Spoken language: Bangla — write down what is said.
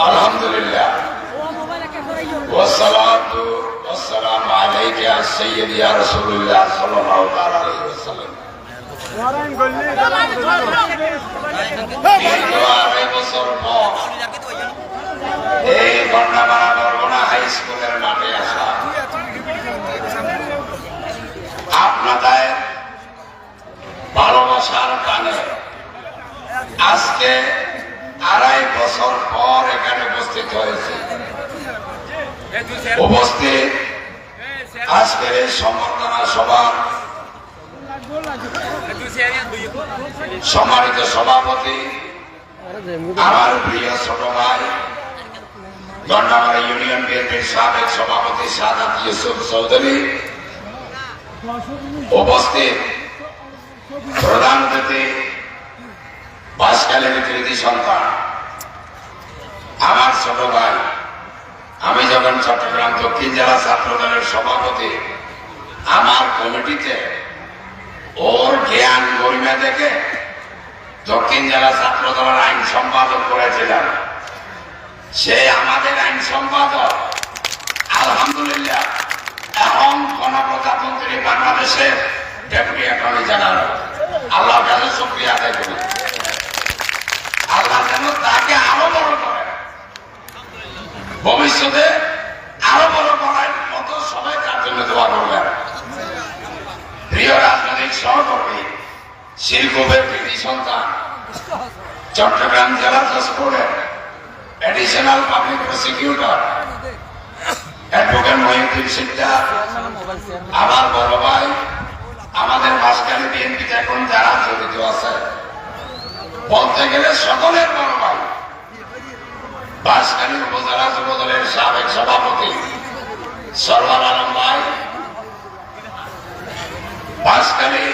আলহামদুলিল্লাহ ওয়াসসালাতু ওয়াসসালামু আলাইকা ইয়া সাইয়্যিদি ইয়া রাসূলুল্লাহ সাল্লাল্লাহু তাআলা আলাইহি ওয়াসাল্লাম। আড়াই বছর পর এই গন্ডামারা বরগুনা হাই স্কুলের মাঠে আসা আপনাদের ভালোবাসার টানে আজকে আড়াই বছর পর এখানে উপস্থিত হয়েছে। উপস্থিত আজকের এই সম্বর্ধনা সভার সম্মানিত সভাপতি, আমার প্রিয় ছোট ভাই, গন্ডামারা ইউনিয়ন বিএনপির সাবেক সভাপতি সাদাত ইউসুফ চৌধুরী, উপস্থিত প্রধান অতিথি বাঁশখালীর কৃতি সন্তান, আমার ছোট ভাই, আমি যখন চট্টগ্রাম দক্ষিণ জেলা ছাত্র দলের সভাপতি, আমার কমিটিতে ওর জ্ঞান গরিমা দেখে দক্ষিণ জেলা ছাত্র দলের আইন সম্পাদক করেছিলাম। সে আমাদের আইন সম্পাদক, আলহামদুলিল্লাহ এখন গণপ্রজাতন্ত্রী বাংলাদেশের ডেপুটি অ্যাটর্নি জেনারেল। আল্লাহ কাছে শুকরিয়া আদায় করি। আল্লাহ যেন তাকে আরো বড় করে, ভবিষ্যতে আরো বড় করার মতো সবাই তার জন্য দোয়া করবেন। প্রিয় রাজনৈতিক সহকর্মী, শিল্পের কৃতি সন্তান, চট্টগ্রাম জেলা জজ কোর্টের additional public prosecutor advocate Mohiuddin Sikdar, আমার বড় ভাই, আমাদের বাঁশখালী বিএনপিতে এখন যারা জড়িত আছে বলতে গেলে সকলের বড় ভাই, বাঁশখালী উপজেলা যুব দলের সাবেক সভাপতি সরওয়ার আলম ভাই, বাঁশখালী